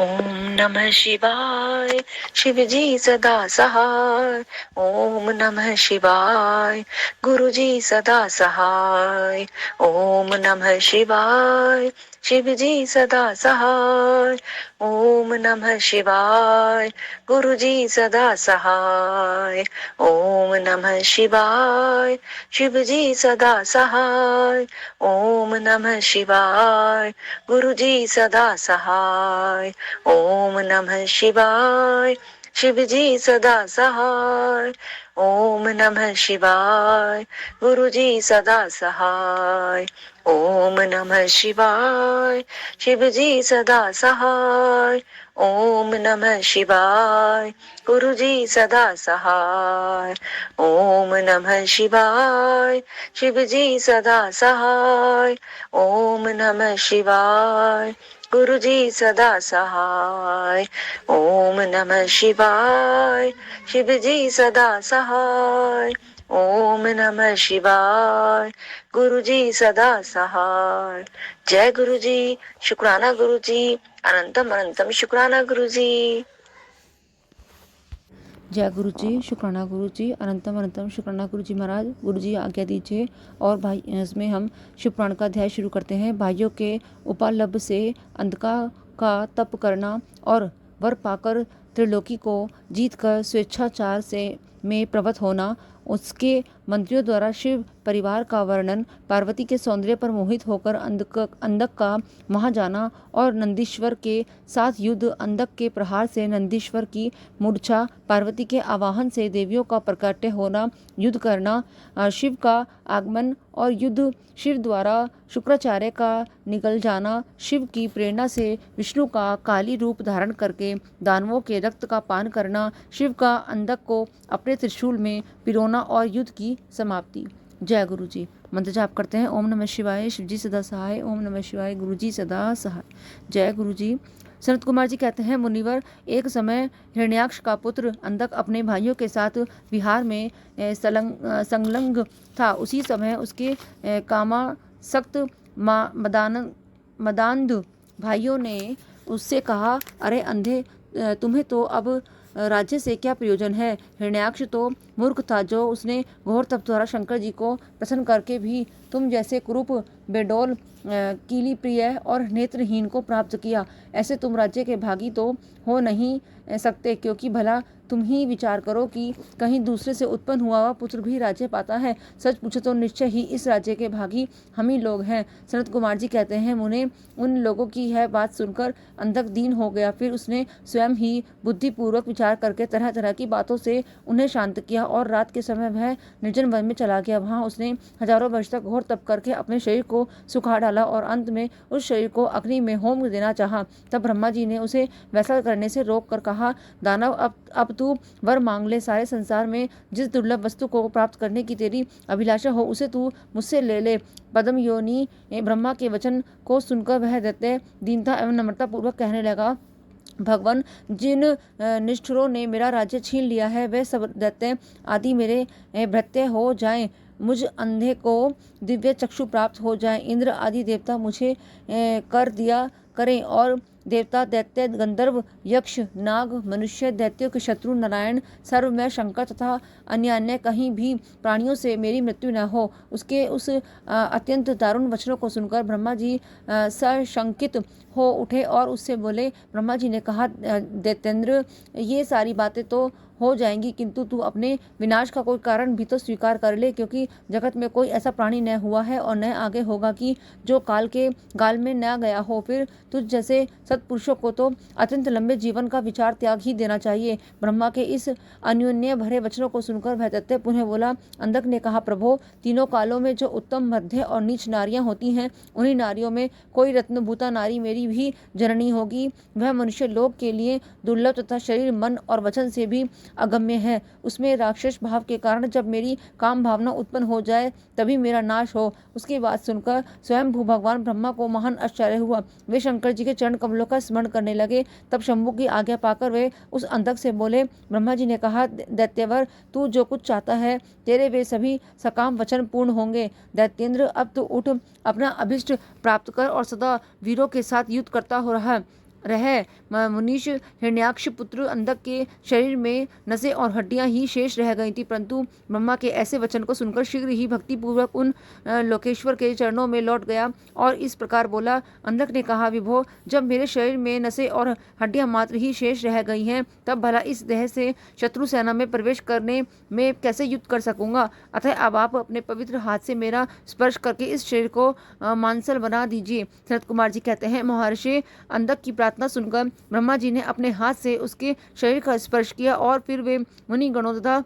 ओम नमः शिवाय। शिव जी सदा सहाय। ओम नमः शिवाय। गुरु जी सदा सहाय। ओम नमः शिवाय। शिव जी सदा सहाय। ओम नमः शिवाय। गुरु जी सदा सहाय। ओम नमः शिवाय। शिव जी सदा सहाय। ओम नमः शिवाय। गुरु जी सदा सहाय। ओम नमः शिवाय। शिव जी सदा सहाय। ओम नमः शिवाय। गुरु जी सदा सहाय। ओम नमः शिवाय। शिव जी सदा सहाय। ओम नमः शिवाय। गुरु जी सदा सहाय। ओम नमः शिवाय। शिव जी सदा सहाय। ओम नमः शिवाय। गुरु जी सदा सहाय। ओम नमः शिवाय। शिव जी सदा सहाय। ओम नमः शिवाय। गुरु जी सदा सहाय। जय गुरु जी। शुक्राना गुरु जी। अनंतम अनंतम शुक्राना गुरु जी। जय गुरु जी। शुक्राना गुरु जी। अनंतम अनंतम शुक्राना गुरु जी महाराज। गुरु जी आज्ञा दीजिए और भाई इसमें हम शिव पुराण का अध्याय शुरू करते हैं। भाइयों के उपालभ से अंधकार का तप करना और वर पाकर त्रिलोकी को जीतकर स्वेच्छाचार से में प्रवत होना, उसके मंत्रियों द्वारा शिव परिवार का वर्णन, पार्वती के सौंदर्य पर मोहित होकर अंधक का वहां जाना और नंदीश्वर के साथ युद्ध, अंधक के प्रहार से नंदीश्वर की मूर्छा, पार्वती के आवाहन से देवियों का प्रकट होना, युद्ध करना, शिव का आगमन और युद्ध, शिव द्वारा शुक्राचार्य का निकल जाना, शिव की प्रेरणा से विष्णु का काली रूप धारण करके दानवों के रक्त का पान करना, शिव का अंधक को अपने त्रिशूल में पिरोना और युद्ध की समाप्ति। जय गुरु जी। मंत्र जाप करते हैं। ओम नमः शिवाय। शिव जी सदा सहाय। ओम नमः शिवाय। गुरु जी सदा सहाय। जय गुरु जी। सनत कुमार जी कहते हैं, मुनिवर, एक समय हिरण्याक्ष का पुत्र अंधक अपने भाइयों के साथ विहार में संलग्न था। उसी समय उसके कामासक्त मदान्ध भाइयों ने उससे कहा, अरे अंधे, तुम्हें तो अब राज्य से क्या प्रयोजन है। हिरण्याक्ष तो मूर्ख था जो उसने घोर तप द्वारा शंकर जी को प्रसन्न करके भी तुम जैसे कुरूप, बेडौल, कीली प्रिय और नेत्रहीन को प्राप्त किया। ऐसे तुम राज्य के भागी तो हो नहीं सकते, क्योंकि भला तुम ही विचार करो कि कहीं दूसरे से उत्पन्न हुआ हुआ पुत्र भी राज्य पाता है। सच पूछो तो निश्चय ही इस राज्य के भागी हम ही लोग हैं। सनत कुमार जी कहते हैं, मुने, उन लोगों की यह बात सुनकर अंधक दीन हो गया। फिर उसने स्वयं ही बुद्धिपूर्वक विचार करके तरह तरह की बातों से उन्हें शांत किया और रात के समय वह निर्जन वन में चला गया। वहां उसने हजारों वर्ष तक घोर तप करके अपने शरीर को सुखा डाला और अंत में उस शरीर को अग्नि में होम देना चाहा। तब ब्रह्मा जी ने उसे वैसा करने से रोक कर कहा, दानव, अब तू वर मांग ले। सारे संसार में जिस दुर्लभ वस्तु को प्राप्त करने की तेरी अभिलाषा हो, उसे तू मुझसे ले ले। पद्म योनि ब्रह्मा के वचन को सुनकर वह दैत्य दीनता एवं नम्रता पूर्वक कहने लगा, भगवान, जिन निष्ठुरों ने मेरा राज्य छीन लिया है, वे सब दैत्य आदि मेरे भृत्य हो जाएं। मुझ अंधे को दिव्य चक्षु प्राप्त हो जाए। इंद्र आदि देवता मुझे कर दिया करें और देवता, दैत्य, गंधर्व, यक्ष, नाग, मनुष्य, दैत्यों के शत्रु नारायण, सर्वमय शंकर तथा अन्य अन्य कहीं भी प्राणियों से मेरी मृत्यु न हो। उसके उस अत्यंत दारुण वचनों को सुनकर ब्रह्मा जी सशंकित हो उठे और उससे बोले। ब्रह्मा जी ने कहा, दैत्येंद्र, ये सारी बातें तो हो जाएंगी, किंतु तू अपने विनाश का कोई कारण भी तो स्वीकार कर ले, क्योंकि जगत में कोई ऐसा प्राणी न हुआ है और न आगे होगा कि जो काल के गाल में न गया हो। फिर तुझ जैसे सत्पुरुषों को तो अत्यंत लंबे जीवन का विचार त्याग ही देना चाहिए। ब्रह्मा के इस अन्योन्य भरे वचनों को सुनकर वह दैत्य पुनः बोला। अंधक ने कहा, प्रभो, तीनों कालों में जो उत्तम, मध्य और नीच नारियां होती हैं, उन्हीं नारियों में कोई रत्नभूता नारी मेरी भी जननी होगी। वह मनुष्य लोक के लिए दुर्लभ तथा शरीर, मन और वचन से भी अगम्य है। उसमें राक्षस भाव के कारण जब मेरी काम भावना उत्पन्न हो जाए, तभी मेरा नाश हो। उसकी बात सुनकर स्वयं भू भगवान ब्रह्मा को महान आश्चर्य हुआ। वे शंकर जी के चरण कमलों का स्मरण करने लगे। तब शंभु की आज्ञा पाकर वे उस अंधक से बोले। ब्रह्मा जी ने कहा, दैत्यवर, तू जो कुछ चाहता है, तेरे वे सभी सकाम वचन पूर्ण होंगे। दैत्येंद्र, अब तू उठ, अपना अभिष्ट प्राप्त कर और सदा वीरों के साथ युद्ध करता हो रहा है। रह मुनीश हिरण्याक्ष पुत्र अंधक के शरीर में नसें और हड्डियां ही शेष रह गई थी, परंतु ब्रह्मा के ऐसे वचन को सुनकर शीघ्र ही भक्तिपूर्वक उन लोकेश्वर के चरणों में लौट गया और इस प्रकार बोला। अंधक ने कहा, विभो, जब मेरे शरीर में नसें और हड्डियां मात्र ही शेष रह गई हैं, तब भला इस देह से शत्रु सेना में प्रवेश करने में कैसे युद्ध कर सकूंगा। अतः अब आप अपने पवित्र हाथ से मेरा स्पर्श करके इस शरीर को मांसल बना दीजिए। सनत कुमार जी कहते हैं, महर्षि अंधक की प्रार्थना सुनकर ब्रह्मा जी ने अपने हाथ से उसके शरीर का स्पर्श किया और फिर वे मुनि गणों तथा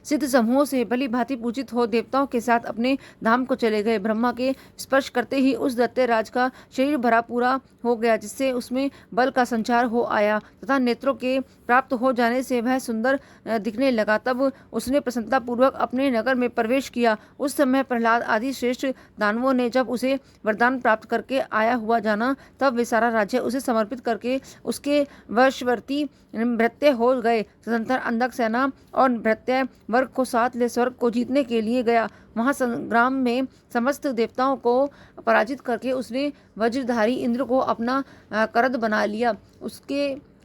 सिद्ध समूहों से भली भांति पूजित हो देवताओं के साथ अपने धाम को चले गए। ब्रह्मा के स्पर्श करते ही उस दैत्य राज का शरीर भरा पूरा हो गया, जिससे उसमें बल का संचार हो आया तथा नेत्रों के प्राप्त हो जाने से वह सुंदर दिखने लगा। तब उसने प्रसन्नता पूर्वक अपने नगर में प्रवेश किया। उस समय प्रहलाद आदि श्रेष्ठ दानवों ने जब उसे वरदान प्राप्त करके आया हुआ जाना, तब वे सारा राज्य उसे समर्पित करके उसके वशवर्ती भृत्य हो गए। तदनंतर अंधक सेना और भृत्य वर्ग को साथ ले स्वर्ग को जीतने के लिए गया। वहां संग्राम में समस्त देवताओं को पराजित करके उसने वज्रधारी इंद्र को अपना करद बना लिया।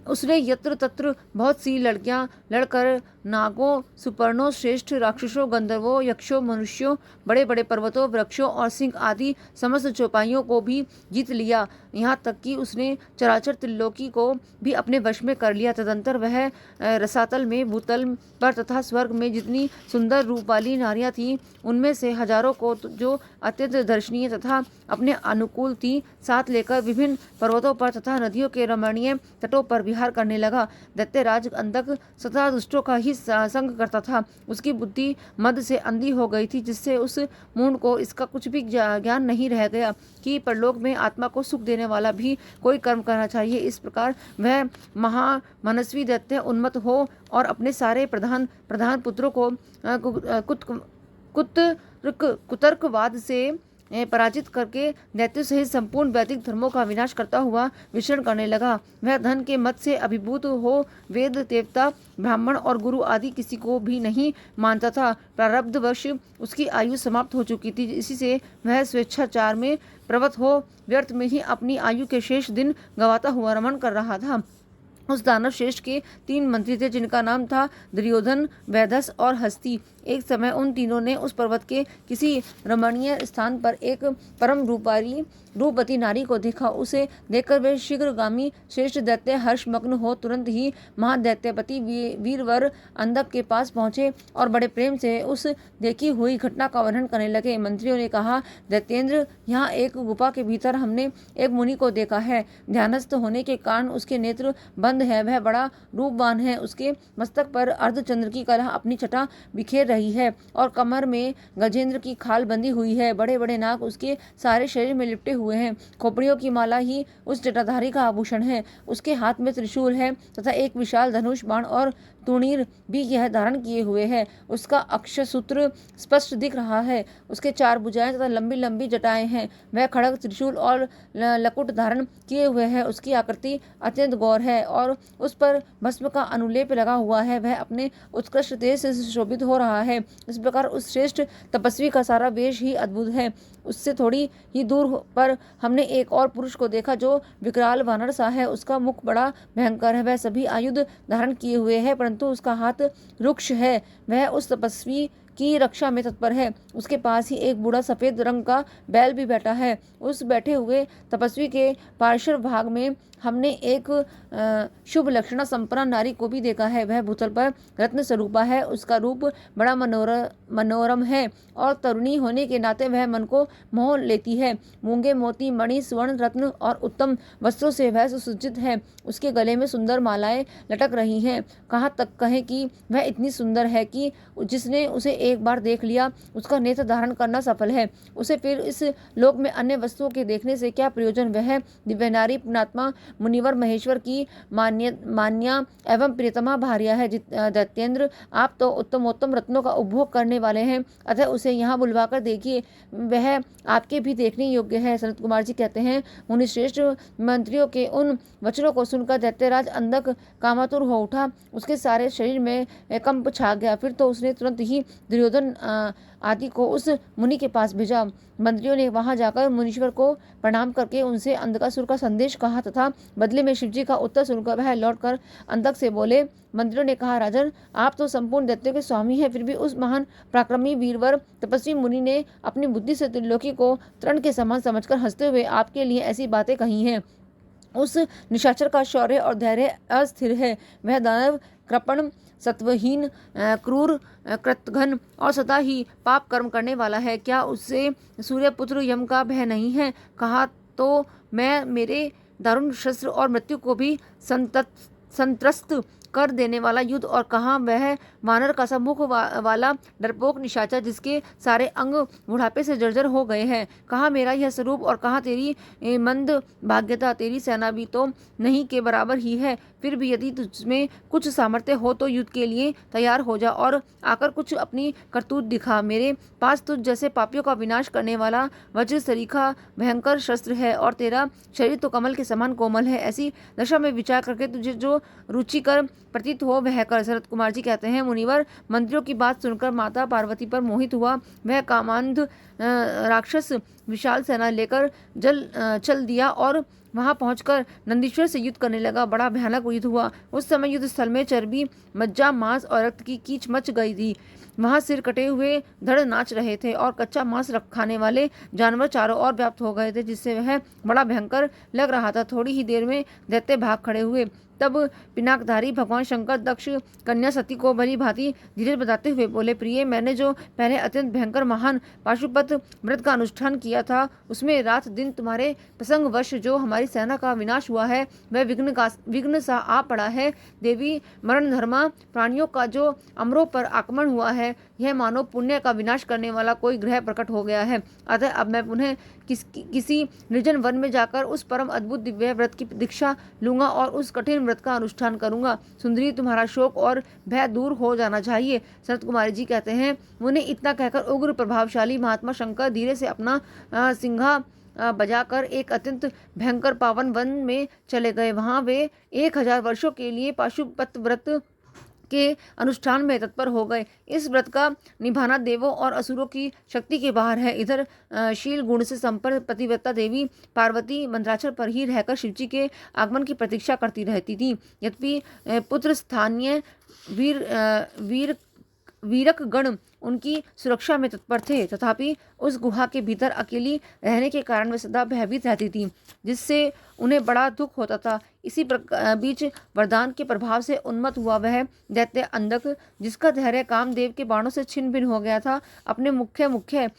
उसने यत्र तत्र बहुत सी लड़कियां लड़कर नागों, सुपर्णों, श्रेष्ठ राक्षसों, गंधर्वों, यक्षों, मनुष्यों, बड़े बड़े पर्वतों, वृक्षों और सिंह आदि समस्त चौपाइयों को भी जीत लिया। यहाँ तक कि उसने चराचर त्रिलोकी को भी अपने वश में कर लिया। तदंतर वह रसातल में, भूतल पर तथा स्वर्ग में जितनी सुंदर रूप वाली नारियां थीं, उनमें से हजारों को जो अत्यंत दर्शनीय तथा अपने अनुकूल थी, साथ लेकर विभिन्न पर्वतों पर तथा नदियों के रमणीय तटों पर विहार करने लगा। दैत्यराज अंधक सदा दुष्टों का ही संग करता था। उसकी बुद्धि मद से अंधी हो गई थी, जिससे उस मूढ़ को इसका कुछ भी ज्ञान नहीं रह गया कि परलोक में आत्मा को सुख देने वाला भी कोई कर्म करना चाहिए। इस प्रकार वह महामनस्वी दैत्य उन्मत्त हो और अपने सारे प्रधान पुत्रों को कुतर्कवाद से पराजित करके दैत्य सहित संपूर्ण वैदिक धर्मों का विनाश करता हुआ विचरण करने लगा। वह धन के मत से अभिभूत हो वेद, देवता, ब्राह्मण और गुरु आदि किसी को भी नहीं मानता था। प्रारब्धवश उसकी आयु समाप्त हो चुकी थी, इसी से वह स्वेच्छाचार में प्रवृत्त हो व्यर्थ में ही अपनी आयु के शेष दिन गंवाता हुआ रमण कर रहा था। उस दानव श्रेष्ठ के 3 मंत्री थे, जिनका नाम था दुर्योधन, वैदस और हस्ती। एक समय उन तीनों ने उस पर्वत के किसी रमणीय स्थान पर एक परम रूपवती नारी को देखा। उसे देखकर वे शीघ्रगामी श्रेष्ठ दैत्य हर्षमग्न हो तुरंत ही महादैत्यपति वीरवर अंधक के पास पहुंचे और बड़े प्रेम से उस देखी हुई घटना का वर्णन करने लगे। मंत्रियों ने कहा, दैत्येंद्र, यहाँ एक गुफा के भीतर हमने एक मुनि को देखा है। ध्यानस्थ होने के कारण उसके नेत्र बंद है। वह बड़ा रूपवान है। उसके मस्तक पर अर्धचंद्र की कला अपनी छटा बिखेर रही है और कमर में गजेंद्र की खाल बंधी हुई है। बड़े बड़े नाग उसके सारे शरीर में लिपटे हुए हैं। खोपड़ियों की माला ही उस जटाधारी का आभूषण है। उसके हाथ में त्रिशूल है तथा एक विशाल धनुष, बाण और तुणीर भी यह धारण किए हुए है। उसका अक्षसूत्र स्पष्ट दिख रहा है। उसके 4 भुजाएं तथा लंबी लंबी जटाएं हैं। वह खड़ग, त्रिशूल और लकुट धारण किए हुए है। उसकी आकृति अत्यंत गौर है और उस पर भस्म का अनुलेप लगा हुआ है। वह अपने उत्कृष्ट तेज से शोभित हो रहा है। इस प्रकार उस श्रेष्ठ तपस्वी का सारा वेश ही अद्भुत है। उससे थोड़ी ही दूर पर हमने एक और पुरुष को देखा, जो विकराल वानर सा है। उसका मुख बड़ा भयंकर है। वह सभी आयुध धारण किए हुए है, परंतु उसका हाथ रुक्ष है। वह उस तपस्वी की रक्षा में तत्पर है। उसके पास ही एक बूढ़ा सफेद रंग का बैल भी बैठा है। उस बैठे हुए तपस्वी के पार्श्व भाग में हमने एक शुभ लक्षणा संपन्न नारी को भी देखा है। वह भूतल पर रत्न स्वरूपा है। उसका रूप बड़ा मनोरम है और तरुणी होने के नाते वह मन को मोह लेती है। मूंगे, मोती, मणि, स्वर्ण, रत्न और उत्तम वस्त्रों से वह सुसज्जित है। उसके गले में सुंदर मालाएं लटक रही हैं। कहाँ तक कहें कि वह इतनी सुंदर है कि जिसने उसे एक बार देख लिया, उसका नेत्र धारण करना सफल है। उसे फिर इस लोक में अन्य वस्तुओं के देखने से क्या प्रयोजन। वह दिव्य नारी पुण्यात्मा मुनिवर महेश्वर की मान्या एवं प्रियतमा भार्या है। दैत्येंद्र, आप तो उत्तमोत्तम रत्नों का उपभोग करने वाले हैं, अतः उसे यहाँ बुलवाकर देखिए, वह आपके भी देखने योग्य है। सनत कुमार जी कहते हैं, मुनिश्रेष्ठ मंत्रियों के उन वचनों को सुनकर दैत्यराज अंधक कामातुर हो उठा। उसके सारे शरीर में कंप छा गया। फिर तो उसने तुरंत ही दुर्योधन आदि को उस मुनि के पास भेजा। मंत्रियों ने वहां जाकर मुनीश्वर को प्रणाम करके उनसे अंधकासुर का संदेश कहा तथा बदले में शिवजी का उत्तर सुनकर वह लौटकर अंधक से बोले। मंत्रियों ने कहा, राजन, आप तो संपूर्ण दैत्यों के स्वामी हैं, फिर भी उस महान पराक्रमी वीरवर तपस्वी मुनि ने अपनी बुद्धि से त्रिलोकी को तृण के समान समझकर हंसते हुए आपके लिए ऐसी बातें कही हैं। उस निशाचर का शौर्य और धैर्य अस्थिर है। वह दानव, कृपण, सत्वहीन, क्रूर, कृतघ्न और सदा ही पाप कर्म करने वाला है। क्या उससे सूर्यपुत्र यम का भय नहीं है? कहा तो मैं मेरे दारुण शस्त्र और मृत्यु को भी संत्रस्त कर देने वाला युद्ध, और कहाँ वह वानर का सा मुख वाला डरपोक निशाचर जिसके सारे अंग बुढ़ापे से जर्जर हो गए हैं। कहाँ मेरा यह स्वरूप और कहाँ तेरी मंद भाग्यता। तेरी सेना भी तो नहीं के बराबर ही है। फिर भी यदि तुझमें कुछ सामर्थ्य हो तो युद्ध के लिए तैयार हो जा और आकर कुछ अपनी करतूत दिखा। मेरे पास तुझ जैसे पापियों का विनाश करने वाला वज्र सरीखा भयंकर शस्त्र है, और तेरा शरीर तो कमल के समान कोमल है। ऐसी दशा में विचार करके तुझे जो रुचिकर प्रतीत हो वह कर। शरद कुमार जी कहते हैं, मुनिवर मंत्रियों की बात सुनकर माता पार्वती पर मोहित हुआ। वह कामांध राक्षस विशाल सेना लेकर चल दिया और वहां पहुंचकर नंदीश्वर से युद्ध करने लगा। बड़ा भयानक युद्ध हुआ। उस समय युद्ध स्थल में चर्बी, मज्जा, मांस और रक्त की कीच मच गई थी। वहां सिर कटे हुए धड़ नाच रहे थे और कच्चा मांस खाने वाले जानवर चारों ओर व्याप्त हो गए थे, जिससे वह बड़ा भयंकर लग रहा था। थोड़ी ही देर में दैत्य भाग खड़े हुए। तब पिनाकधारी भगवान शंकर दक्ष कन्या सती को भली भांति धीरज बताते हुए बोले, प्रिय, मैंने जो पहले अत्यंत भयंकर महान पाशुपत व्रत का अनुष्ठान किया था, उसमें रात दिन तुम्हारे प्रसंगवश जो हमारी सेना का विनाश हुआ है वह विघ्न सा आ पड़ा है। देवी मरण धर्मा प्राणियों का जो अमरों पर आक्रमण हुआ है, यह मानव पुण्य का विनाश करने वाला कोई ग्रह प्रकट हो गया है। अतः अब मैं पुनः किसी निर्जन वन में जाकर उस परम अद्भुत दिव्य व्रत की दीक्षा लूंगा और उस कठिन व्रत का अनुष्ठान करूंगा। सुंदरी, तुम्हारा शोक और भय दूर हो जाना चाहिए। शरद कुमारी जी कहते हैं, उन्हें इतना कहकर उग्र प्रभावशाली महात्मा शंकर धीरे से अपना सिंघा बजाकर एक अत्यंत भयंकर पावन वन में चले गए। वहां वे 1000 वर्षों के लिए पाशुपत व्रत के अनुष्ठान में तत्पर हो गए। इस व्रत का निभाना देवों और असुरों की शक्ति के बाहर है। इधर शील गुण से संपन्न पतिव्रता देवी पार्वती मंत्राचल पर ही रहकर शिवजी के आगमन की प्रतीक्षा करती रहती थी। यद्यपि पुत्र स्थानीय वीरक गण उनकी सुरक्षा में तत्पर थे, तथापि उस गुहा के भीतर अकेली रहने के कारण वे सदा भयभीत रहती थी, जिससे उन्हें बड़ा दुख होता था। इसी बीच वरदान के प्रभाव से उन्मत्त हुआ वह दैत्य अंधक, जिसका धैर्य कामदेव के बाणों से छिन्न भिन्न हो गया था, अपने मुख्य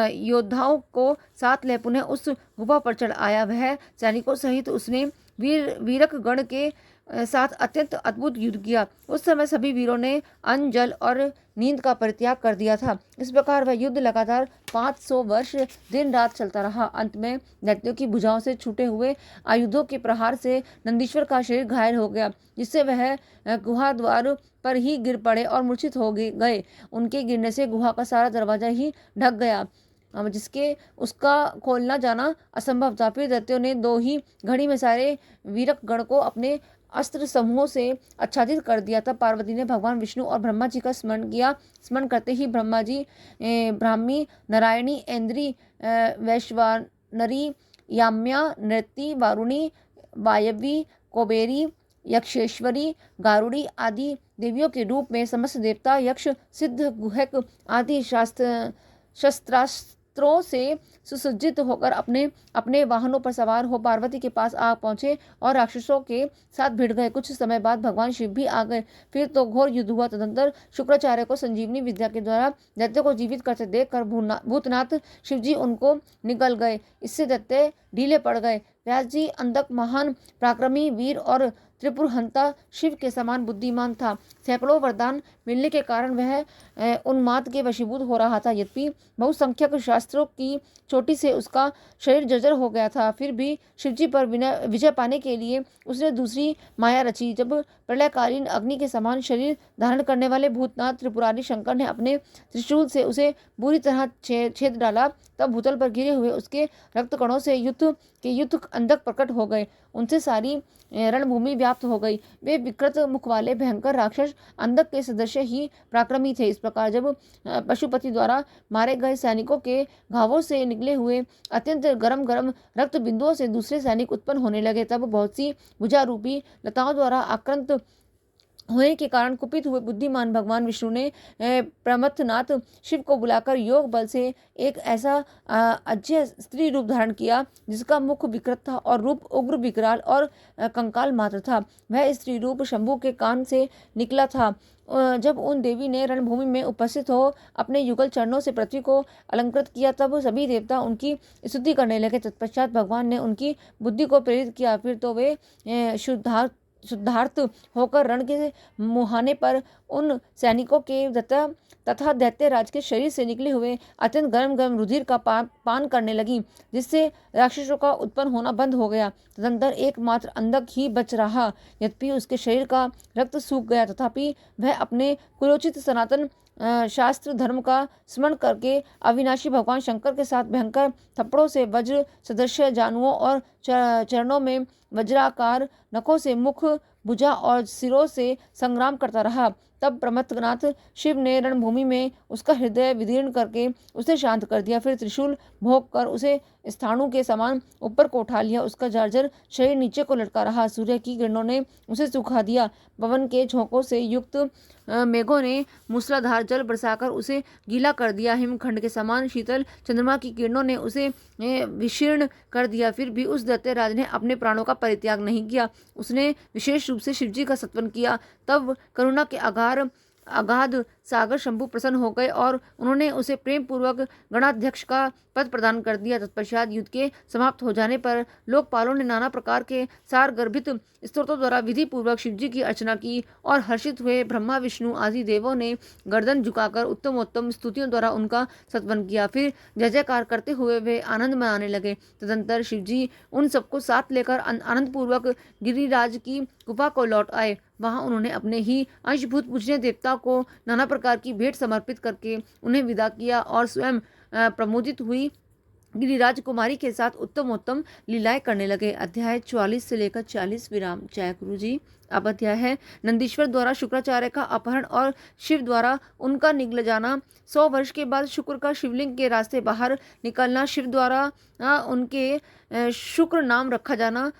योद्धाओं को साथ ले पुनः उस गुफा पर चढ़ आया। वह सैनिकों सहित उसने वीरक गण के साथ अत्यंत अद्भुत युद्ध किया। उस समय सभी वीरों ने अन्न, जल और नींद का परित्याग कर दिया था। इस प्रकार वह युद्ध लगातार 500 वर्ष दिन रात चलता रहा। अंत में दैत्यों की भुजाओं से छूटे हुए आयुधों के प्रहार से नंदीश्वर का शरीर घायल हो गया, जिससे वह गुहा द्वार पर ही गिर पड़े और मूर्छित हो गए। उनके गिरने से गुहा का सारा दरवाजा ही ढक गया, जिसके उसका खोलना जाना असंभव था। फिर दैत्यों ने 2 ही घड़ी में सारे वीरक गण को अपने अस्त्र समूहों से आच्छादित कर दिया था। पार्वती ने भगवान विष्णु और ब्रह्मा जी का स्मरण किया। स्मरण करते ही ब्रह्मा जी ब्राह्मी, नारायणी, ऐन्द्री, वैश्वानरी, याम्या, नृति, वारुणी, वायवी, कुबेरी, यक्षेश्वरी, गारुड़ी आदि देवियों के रूप में समस्त देवता, यक्ष, सिद्ध, गुहक आदि शस्त्रास्त्रों से सुसज्जित होकर अपने अपने वाहनों पर सवार हो पार्वती के पास आ पहुंचे और राक्षसों के साथ भिड़ गए। कुछ समय बाद भगवान शिव भी आ गए। फिर तो घोर युद्ध हुआ। तदंतर शुक्राचार्य को संजीवनी विद्या के द्वारा दैत्य को जीवित करते देखकर भूतनाथ शिवजी उनको निगल गए। इससे दैत्य ढीले पड़ गए। व्यास जी अंधक, महान पराक्रमी वीर और त्रिपुर हंता शिव के समान बुद्धिमान था। सैकड़ों वरदान मिलने के कारण वह उन्माद के वशीभूत हो रहा था। यद्यपि बहुसंख्यक शास्त्रों की चोटी से उसका शरीर जर्जर हो गया था, फिर भी शिवजी पर विजय पाने के लिए उसने दूसरी माया रची। जब प्रलयकालीन अग्नि के समान शरीर धारण करने वाले भूतनाथ त्रिपुरारी शंकर ने अपने त्रिशूल से उसे बुरी तरह छेद डाला, तब भूतल पर गिरे हुए उसके रक्त कणों से युद्ध अंधक प्रकट हो गए। उनसे सारी रणभूमि व्याप्त हो गई। वे विकृत मुख वाले भयंकर राक्षस अंधक के सदस्य ही पराक्रमी थे। इस प्रकार जब पशुपति द्वारा मारे गए सैनिकों के घावों से निकले हुए अत्यंत गरम गरम रक्त बिंदुओं से दूसरे सैनिक उत्पन्न होने लगे, तब बहुत सी भुजारूपी लताओं द्वारा आक्रांत होने के कारण कुपित हुए बुद्धिमान भगवान विष्णु ने प्रमथनाथ शिव को बुलाकर योग बल से एक ऐसा अजय स्त्री रूप धारण किया जिसका मुख विकृत था और रूप उग्र विकराल और कंकाल मात्र था। वह स्त्री रूप शंभु के कान से निकला था। जब उन देवी ने रणभूमि में उपस्थित हो अपने युगल चरणों से पृथ्वी को अलंकृत किया, तब सभी देवता उनकी स्तुति करने लगे। तत्पश्चात भगवान ने उनकी बुद्धि को प्रेरित किया। फिर तो वे शुद्धार्थ होकर रण के मुहाने पर उन सैनिकों के तथा दैत्यराज के शरीर से निकले हुए अत्यंत गर्म गर्म रुधिर का पान करने लगी, जिससे राक्षसों का उत्पन्न होना बंद हो गया। तदंतर एकमात्र अंधक ही बच रहा। यद्यपि उसके शरीर का रक्त सूख गया, तथापि वह अपने कुलोचित सनातन शास्त्र धर्म का स्मरण करके अविनाशी भगवान शंकर के साथ भयंकर थप्पड़ों से वज्र सदृश जानुओं और चरणों में वज्राकार नखों से मुख, भुजा और सिरों से संग्राम करता रहा। तब प्रमथनाथ शिव ने रणभूमि में उसका हृदय विदीर्ण करके उसे शांत कर दिया। फिर त्रिशूल भोग कर उसे स्थाणु के समान ऊपर को उठा लिया। उसका जर्जर शरीर नीचे को लटका रहा। सूर्य की किरणों ने उसे सुखा दिया। पवन के झोंकों से युक्त मेघों ने मूसलाधार जल बरसाकर उसे गीला कर दिया। हिमखंड के समान शीतल चंद्रमा की किरणों ने उसे विशीर्ण कर दिया। फिर भी उस दैत्यराज ने अपने प्राणों का परित्याग नहीं किया। उसने विशेष रूप से शिवजी का स्तवन किया। तब करुणा के अगाध सागर शंभु प्रसन्न हो गए और उन्होंने उसे प्रेम पूर्वक गणाध्यक्ष का पद प्रदान कर दिया। तत्पश्चात युद्ध के समाप्त हो जाने पर लोकपालों ने नाना प्रकार के सार गर्भित स्तोत्रों द्वारा विधि पूर्वक शिवजी की अर्चना की और हर्षित हुए ब्रह्मा विष्णु आदि देवों ने गर्दन झुकाकर उत्तमोत्तम स्तुतियों द्वारा उनका स्तवन किया। फिर जय जयकार करते हुए वे आनंद मनाने लगे। तदंतर शिवजी उन सबको साथ लेकर आनंद पूर्वक गिरिराज की गुफा को लौट आए। वहां उन्होंने अपने ही अंशभूत पूजनीय देवता को नाना प्रकार की भेंट समर्पित करके उन्हें विदा किया और स्वयं प्रमोदित हुई गिरिराज कुमारी के साथ उत्तमोत्तम लीलाएं करने लगे। अध्याय 44 से लेकर 40 विराम। जय गुरु जी। अब अध्याय है नंदीश्वर द्वारा शुक्राचार्य का अपहरण और शिव द्वारा उनका निगल जाना। 100 वर्ष के बाद शुक्र का शिवलिंग के रास्ते बाहर निकलना। शिव द्वारा उनके शुक्र नाम रखा जाना।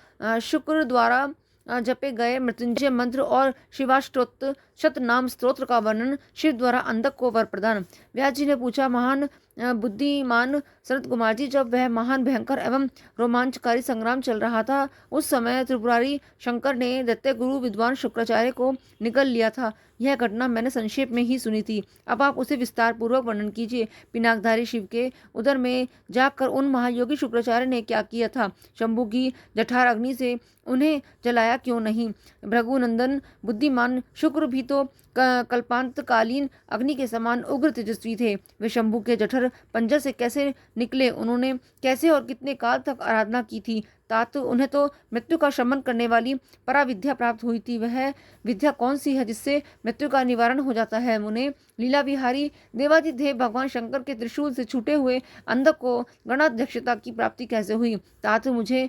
शुक्र द्वारा जपे गए मृत्युंजय मंत्र और शिवाष्टोत्तर शतनाम स्तोत्र का वर्णन। शिव द्वारा अंधक को वर प्रदान। व्यास जी ने पूछा, महान बुद्धिमान सनत कुमार जी, जब वह महान भयंकर एवं रोमांचकारी संग्राम चल रहा था, उस समय त्रिपुरारी शंकर ने दैत्य गुरु विद्वान शुक्राचार्य को निगल लिया था। यह घटना मैंने संक्षेप में ही सुनी थी। अब आप उसे विस्तार पूर्वक वर्णन कीजिए। पिनाकधारी शिव के उदर में जाकर उन महायोगी शुक्राचार्य ने क्या किया था? शंभु की जठार अग्नि से उन्हें जलाया क्यों नहीं? भृगुनंदन बुद्धिमान शुक्र भी तो कल्पांतकालीन अग्नि के समान उग्र तेजस्वी थे। वे शंभु के जठर पंजर से कैसे निकले? उन्होंने कैसे और कितने काल तक आराधना की थी? तात उन्हें तो मृत्यु का शमन करने वाली पराविद्या प्राप्त हुई थी। वह विद्या कौन सी है जिससे मृत्यु का निवारण हो जाता है? मुने, लीला विहारी देवादिदेव भगवान शंकर के त्रिशूल से छूटे हुए अंधक को गणाध्यक्षता की प्राप्ति कैसे हुई? तात मुझे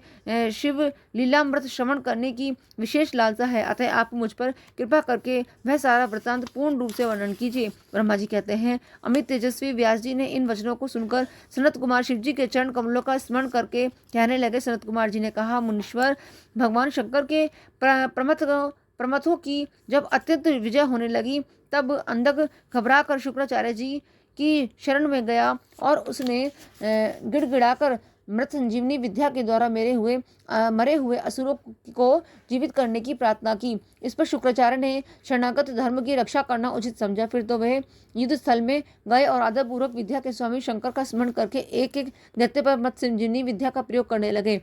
शिव लीलामृत श्रवण करने की विशेष लालसा है, अतः आप मुझ पर कृपा करके वह सारा वृतांत पूर्ण रूप से वर्णन कीजिए। ब्रह्मा जी कहते हैं, अमित तेजस्वी व्यास जी ने इन वचनों को सुनकर सनत कुमार शिव जी के चरण कमलों का स्मरण करके कहने लगे। सनत कुमार जी ने कहा, मुनीश्वर, भगवान शंकर के प्रमथों की जब अत्यंत विजय होने लगी, तब अंधक घबरा कर शुक्राचार्य जी की शरण में गया और उसने गिड़गिड़ाकर मृत संजीवनी विद्या के द्वारा मरे हुए असुरों को जीवित करने की प्रार्थना की। इस पर शुक्राचार्य ने शरणागत धर्म की रक्षा करना उचित समझा। फिर तो वह युद्ध स्थल में गए और आदरपूर्वक विद्या के स्वामी शंकर का स्मरण करके एक एक दैत्य पर मृत संजीवनी विद्या का प्रयोग करने लगे।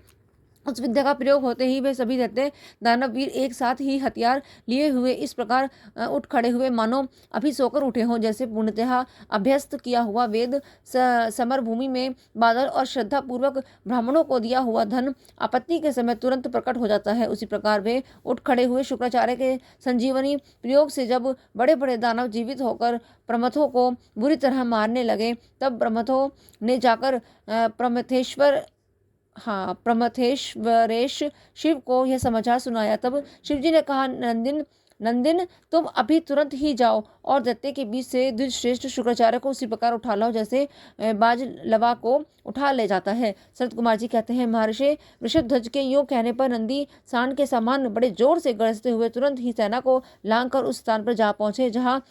उस विद्या का प्रयोग होते ही वे सभी दैत्य दानववीर एक साथ ही हथियार लिए हुए इस प्रकार उठ खड़े हुए मानो अभी सोकर उठे हों। जैसे पूर्णतः अभ्यस्त किया हुआ वेद समर भूमि में बादल और श्रद्धा पूर्वक ब्राह्मणों को दिया हुआ धन आपत्ति के समय तुरंत प्रकट हो जाता है, उसी प्रकार वे उठ खड़े हुए शुक्राचार्य के संजीवनी प्रयोग से जब बड़े बड़े दानव जीवित होकर प्रमथों को बुरी तरह मारने लगे, तब प्रमथों ने जाकर प्रमथेश्वर हाँ, प्रमथेश्वरेश शिव को यह समाचार सुनाया। तब शिव जी ने कहा, नंदिन नंदिन, तुम अभी तुरंत ही जाओ और दैत्य के बीच से द्विजश्रेष्ठ शुक्राचार्य को उसी प्रकार उठा लाओ जैसे बाज लवा को उठा ले जाता है। शरत कुमार जी कहते हैं, महर्षि वृषभध्वज के यूं कहने पर नंदी सांड के समान बड़े जोर से गरजते हुए तुरंत ही सेना को लांग कर उस स्थान पर जा पहुंचे जहाँ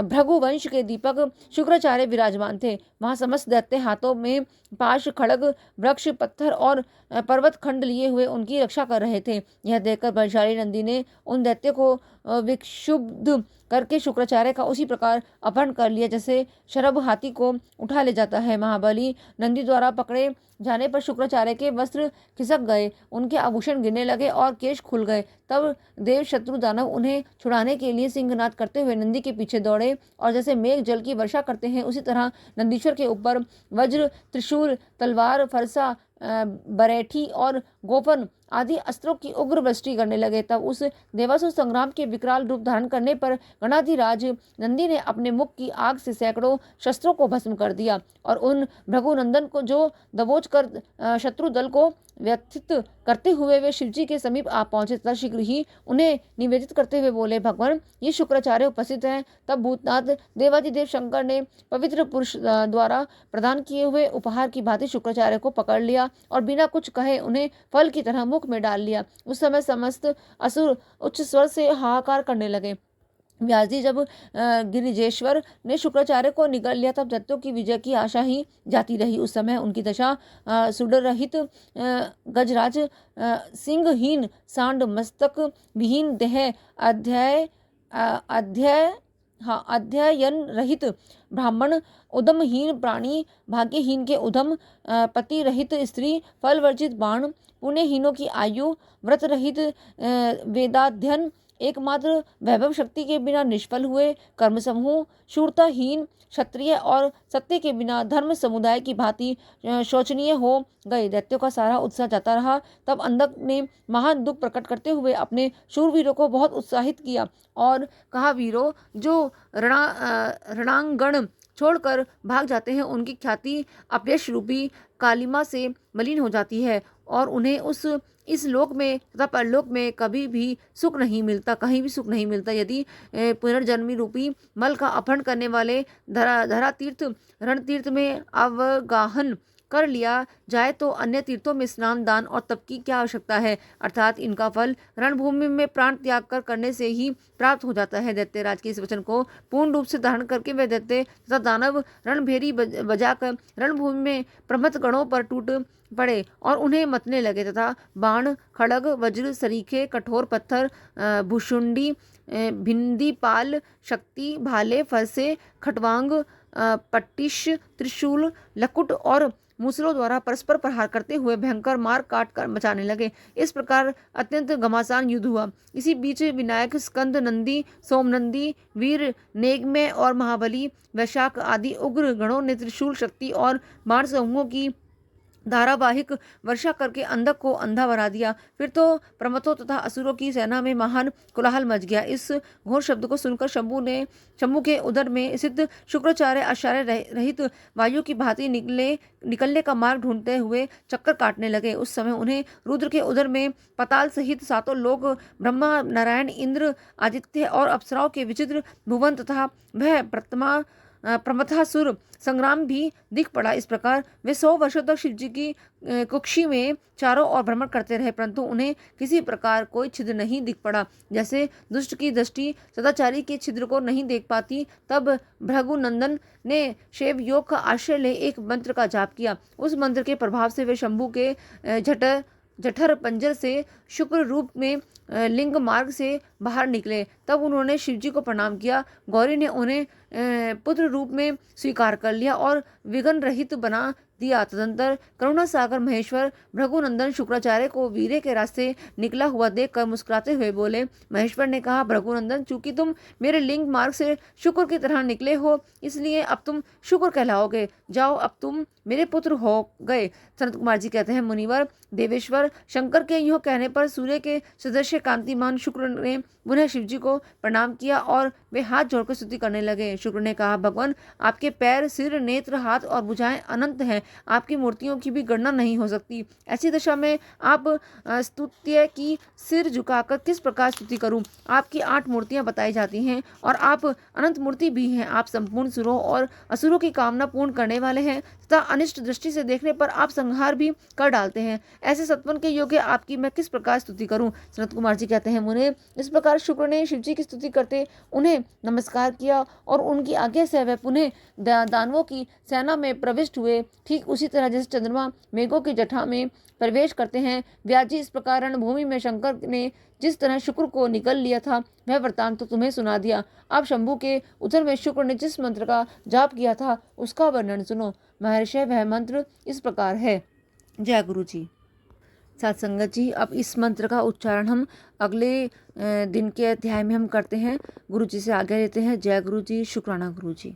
भृगुवंश के दीपक शुक्राचार्य विराजमान थे। वहां समस्त दैत्य हाथों में पाश, खड़ग, वृक्ष, पत्थर और पर्वत खंड लिए हुए उनकी रक्षा कर रहे थे। यह देखकर बलशाली नंदी ने उन दैत्य को विक्षुब्ध करके शुक्राचार्य का उसी प्रकार अपहरण कर लिया जैसे शरभ हाथी को उठा ले जाता है। महाबली नंदी द्वारा पकड़े जाने पर शुक्राचार्य के वस्त्र खिसक गए, उनके आभूषण गिरने लगे और केश खुल गए। तब देव शत्रु दानव उन्हें छुड़ाने के लिए सिंहनाद करते हुए नंदी के पीछे दौड़े और जैसे मेघ जल की वर्षा करते हैं उसी तरह नंदीश्वर के ऊपर वज्र, त्रिशूल, तलवार, फरसा, बरेठी और गोपन आदि अस्त्रों की उग्र वृष्टि करने लगे। तब उस देवासुर संग्राम के विकराल रूप धारण करने पर गणाधिराज नंदी ने अपने मुख की आग से सैकड़ों शस्त्रों को भस्म कर दिया और उन भृगुनंदन को जो दबोच कर शत्रु दल को व्यथित करते हुए वे शिवजी के समीप आ पहुंचे तथा शीघ्र ही उन्हें निवेदित करते हुए बोले, भगवान, ये शुक्राचार्य उपस्थित हैं। तब भूतनाथ देवादिदेव शंकर ने पवित्र पुरुष द्वारा प्रदान किए हुए उपहार की भांति शुक्राचार्य को पकड़ लिया और बिना कुछ कहे उन्हें फल की तरह मुख में डाल लिया। उस समय समस्त असुर उच्च स्वर से हाहाकार करने लगे। व्यास जी जब गिरिजेश्वर ने शुक्राचार्य को निगल लिया तब दैत्यों की विजय की आशा ही जाती रही। उस समय उनकी दशा सुडर रहित गजराज, सिंहहीन सांड, मस्तक विहीन देह, अध्ययन रहित ब्राह्मण, उदमहीन प्राणी, भाग्यहीन के उदम, पति रहित स्त्री, फल वर्जित बाण, पुण्यहीनों की आयु, व्रत रहित वेदाध्ययन, एकमात्र वैभव शक्ति के बिना निष्फल हुए कर्म समूह, शूरताहीन क्षत्रिय और सत्य के बिना धर्म समुदाय की भांति शोचनीय हो गए। दैत्यों का सारा उत्साह जाता रहा। तब अंधक ने महान दुख प्रकट करते हुए अपने शूरवीरों को बहुत उत्साहित किया और कहा, वीरों, जो रणांगण छोड़कर भाग जाते हैं उनकी ख्याति अपयश रूपी कालिमा से मलिन हो जाती है और उन्हें इस लोक में तथा परलोक में कभी भी सुख नहीं मिलता, कहीं भी सुख नहीं मिलता। यदि पुनर्जन्मी रूपी मल का अपहरण करने वाले धरा तीर्थ रण तीर्थ में अवगाहन कर लिया जाए तो अन्य तीर्थों में स्नान, दान और तप की क्या आवश्यकता है। अर्थात इनका फल रणभूमि में प्राण त्याग कर करने से ही प्राप्त हो जाता है। दैत्यराज के इस वचन को पूर्ण रूप से धारण करके वे दैत्य तथा दानव रणभेरी बजाकर रणभूमि में प्रमथ गणों पर टूट पड़े और उन्हें मतने लगे तथा बाण, खड़ग, वज्र, सरीखे, कठोर पत्थर, भुषुंडी, भिंदी, पाल, शक्ति, भाले, फरसे, खटवांग, पट्टिश, त्रिशूल, लकुट और मूसलों द्वारा परस्पर प्रहार करते हुए भयंकर मार काट कर मचाने लगे। इस प्रकार अत्यंत घमासान युद्ध हुआ। इसी बीच विनायक, स्कंद नंदी, सोमनंदी, वीर नेगमय और महाबली वैशाख आदि उग्र गणों ने त्रिशूल शक्ति और बाण समूहों की धारावाहिक वर्षा करके अंधक को अंधा बना दिया। फिर तो प्रमथों तथा असुरों की सेना में महान कोलाहल मच गया। इस घोर शब्द को सुनकर शंभु के उदर में स्थित शुक्राचार्य आश्चर्य रहित वायु की भांति निकलने का मार्ग ढूंढते हुए चक्कर काटने लगे। उस समय उन्हें रुद्र के उदर में पताल सहित सातों लोक, ब्रह्मा, नारायण, इंद्र, आदित्य और अप्सराओं के विचित्र भुवन तथा वह प्रमथासुर संग्राम भी दिख पड़ा। इस प्रकार वे 100 वर्षों तक शिवजी की कुक्षी में चारों ओर भ्रमण करते रहे परंतु उन्हें किसी प्रकार कोई छिद्र नहीं दिख पड़ा। जैसे दुष्ट की दृष्टि सदाचारी के छिद्र को नहीं देख पाती, तब भृगुनंदन ने शैव योग का आश्रय ले एक मंत्र का जाप किया। उस मंत्र के प्रभाव से वे शंभु के जठर पंजर से शुक्र रूप में लिंग मार्ग से बाहर निकले। तब उन्होंने शिवजी को प्रणाम किया। गौरी ने उन्हें पुत्र रूप में स्वीकार कर लिया और विघ्न रहित बना दिया। तदंतर करुणा सागर महेश्वर भृगुनंदन शुक्राचार्य को वीरे के रास्ते निकला हुआ देखकर मुस्कुराते हुए बोले। महेश्वर ने कहा, भृगुनंदन, चूंकि तुम मेरे लिंग मार्ग से शुक्र की तरह निकले हो इसलिए अब तुम शुक्र कहलाओगे। जाओ, अब तुम मेरे पुत्र हो गए। सनत कुमार जी कहते हैं, मुनिवर देवेश्वर शंकर के यूँ कहने पर सूर्य के सदृश कांतिमान शुक्र ने पुनः शिवजी को प्रणाम किया और वे हाथ जोड़कर स्तुति करने लगे। शुक्र ने कहा, भगवान, आपके पैर, सिर, नेत्र, हाथ और भुजाएं अनंत हैं, आपकी मूर्तियों की भी गणना नहीं हो सकती। ऐसी दशा में आप स्तुत्य की सिर झुकाकर किस प्रकार स्तुति करूं? आपकी 8 मूर्तियां बताई जाती हैं और आप अनंत मूर्ति भी हैं। आप संपूर्ण सुरों और असुरों की कामना पूर्ण करने वाले हैं तथा अनिष्ट दृष्टि से देखने पर आप संहार भी कर डालते हैं। ऐसे सत्वन के योग्य आपकी मैं किस प्रकार स्तुति करूं? सनत कुमार जी कहते हैं, मुने, इस प्रकार शुक्र ने शिव जी की स्तुति करते उन्हें नमस्कार किया और उनकी आज्ञा से वह पुनः दानवों की सेना में प्रविष्ट हुए। ठीक उसी तरह जैसे चंद्रमा मेघों की जटा में प्रवेश करते हैं, व्यास जी, इस प्रकार रणभूमि में शंकर ने जिस तरह शुक्र को निकल लिया था वह वृत्तांत तो तुम्हें सुना दिया। अब शंभु के उदर में शुक्र ने जिस मंत्र का जाप किया था उसका वर्णन सुनो। महर्षि, वह मंत्र इस प्रकार है। जय गुरु जी। साथ संगत जी, अब इस मंत्र का उच्चारण हम अगले दिन के अध्याय में हम करते हैं। गुरु जी से आज्ञा लेते हैं। जय गुरु जी। शुक्राना गुरु जी।